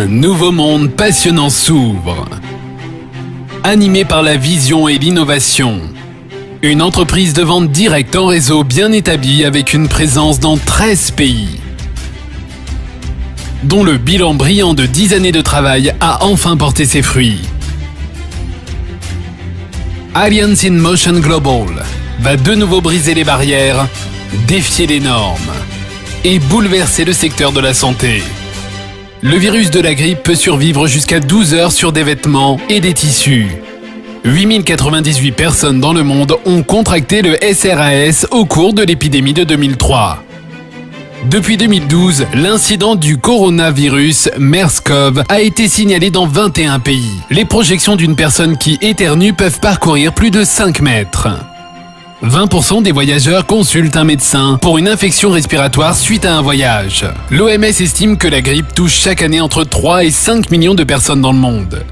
Un nouveau monde passionnant s'ouvre. Animé par la vision et l'innovation. Une entreprise de vente directe en réseau bien établie avec une présence dans 13 pays. Dont le bilan brillant de 10 années de travail a enfin porté ses fruits. Alliance in Motion Global va de nouveau briser les barrières, défier les normes et bouleverser le secteur de la santé. Le virus de la grippe peut survivre jusqu'à 12 heures sur des vêtements et des tissus. 8098 personnes dans le monde ont contracté le SRAS au cours de l'épidémie de 2003. Depuis 2012, l'incident du coronavirus MERS-CoV a été signalé dans 21 pays. Les projections d'une personne qui éternue peuvent parcourir plus de 5 mètres. 20% des voyageurs consultent un médecin pour une infection respiratoire suite à un voyage. L'OMS estime que la grippe touche chaque année entre 3 et 5 millions de personnes dans le monde.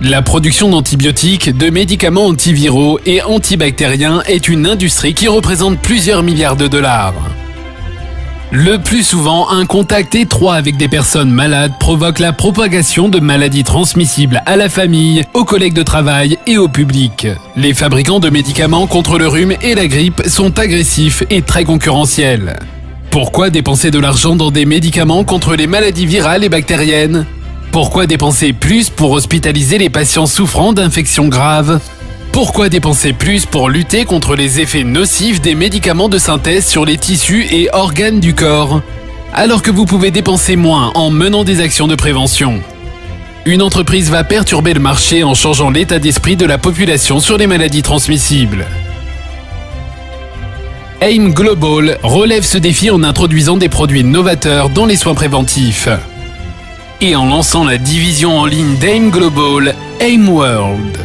La production d'antibiotiques, de médicaments antiviraux et antibactériens est une industrie qui représente plusieurs milliards de dollars. Le plus souvent, un contact étroit avec des personnes malades provoque la propagation de maladies transmissibles à la famille, aux collègues de travail et au public. Les fabricants de médicaments contre le rhume et la grippe sont agressifs et très concurrentiels. Pourquoi dépenser de l'argent dans des médicaments contre les maladies virales et bactériennes ? Pourquoi dépenser plus pour hospitaliser les patients souffrant d'infections graves ? Pourquoi dépenser plus pour lutter contre les effets nocifs des médicaments de synthèse sur les tissus et organes du corps ? Alors que vous pouvez dépenser moins en menant des actions de prévention. Une entreprise va perturber le marché en changeant l'état d'esprit de la population sur les maladies transmissibles. AIM Global relève ce défi en introduisant des produits novateurs dans les soins préventifs. Et en lançant la division en ligne d'AIM Global, AIM World.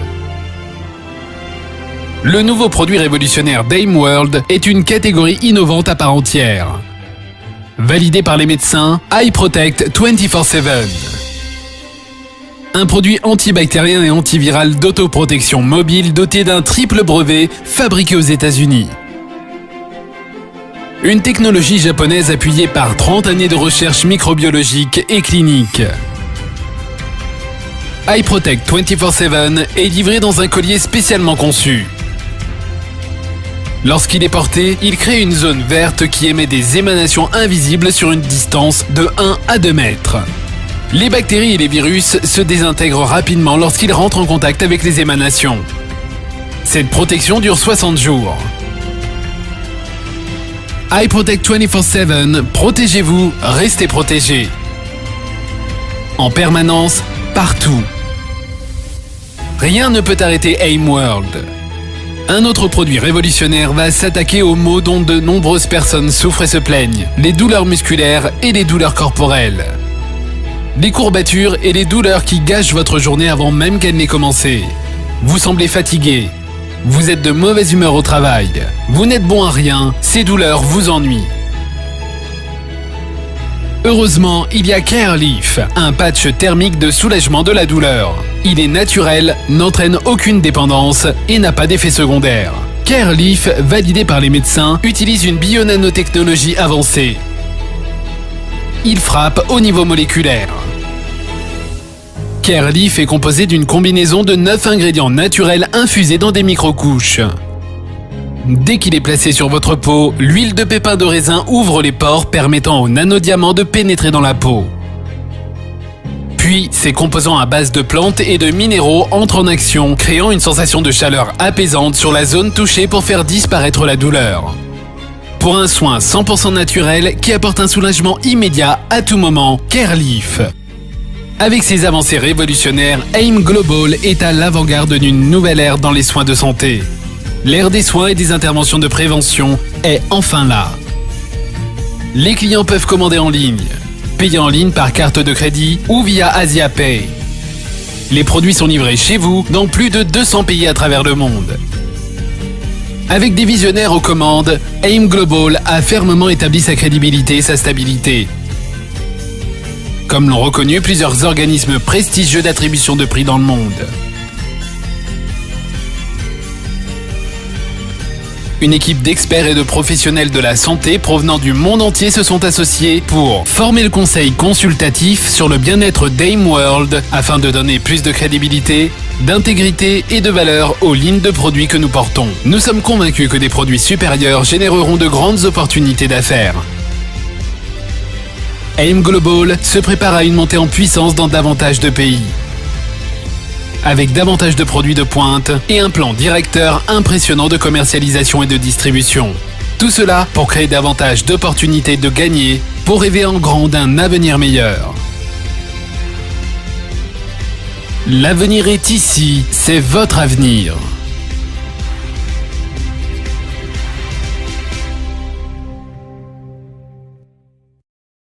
Le nouveau produit révolutionnaire d'AIM World est une catégorie innovante à part entière. Validé par les médecins, iProtect 24/7. Un produit antibactérien et antiviral d'autoprotection mobile doté d'un triple brevet fabriqué aux États-Unis. Une technologie japonaise appuyée par 30 années de recherche microbiologique et clinique. iProtect 24/7 est livré dans un collier spécialement conçu. Lorsqu'il est porté, il crée une zone verte qui émet des émanations invisibles sur une distance de 1 à 2 mètres. Les bactéries et les virus se désintègrent rapidement lorsqu'ils rentrent en contact avec les émanations. Cette protection dure 60 jours. iProtect 24/7, protégez-vous, restez protégés. En permanence, partout. Rien ne peut arrêter AIM World. Un autre produit révolutionnaire va s'attaquer aux maux dont de nombreuses personnes souffrent et se plaignent, les douleurs musculaires et les douleurs corporelles. Les courbatures et les douleurs qui gâchent votre journée avant même qu'elle n'ait commencé. Vous semblez fatigué. Vous êtes de mauvaise humeur au travail. Vous n'êtes bon à rien, ces douleurs vous ennuient. Heureusement, il y a CareLeaf, un patch thermique de soulagement de la douleur. Il est naturel, n'entraîne aucune dépendance et n'a pas d'effet secondaire. CareLeaf, validé par les médecins, utilise une bionanotechnologie avancée. Il frappe au niveau moléculaire. CareLeaf est composé d'une combinaison de 9 ingrédients naturels infusés dans des microcouches. Dès qu'il est placé sur votre peau, l'huile de pépins de raisin ouvre les pores permettant aux nanodiamants de pénétrer dans la peau. Puis, ces composants à base de plantes et de minéraux entrent en action, créant une sensation de chaleur apaisante sur la zone touchée pour faire disparaître la douleur. Pour un soin 100% naturel qui apporte un soulagement immédiat à tout moment, CareLeaf. Avec ses avancées révolutionnaires, AIM Global est à l'avant-garde d'une nouvelle ère dans les soins de santé. L'ère des soins et des interventions de prévention est enfin là. Les clients peuvent commander en ligne, payer en ligne par carte de crédit ou via AsiaPay. Les produits sont livrés chez vous dans plus de 200 pays à travers le monde. Avec des visionnaires aux commandes, AIM Global a fermement établi sa crédibilité et sa stabilité. Comme l'ont reconnu plusieurs organismes prestigieux d'attribution de prix dans le monde. Une équipe d'experts et de professionnels de la santé provenant du monde entier se sont associés pour former le conseil consultatif sur le bien-être d'AIM World afin de donner plus de crédibilité, d'intégrité et de valeur aux lignes de produits que nous portons. Nous sommes convaincus que des produits supérieurs généreront de grandes opportunités d'affaires. AIM Global se prépare à une montée en puissance dans davantage de pays, avec davantage de produits de pointe et un plan directeur impressionnant de commercialisation et de distribution. Tout cela pour créer davantage d'opportunités de gagner, pour rêver en grand d'un avenir meilleur. L'avenir est ici, c'est votre avenir.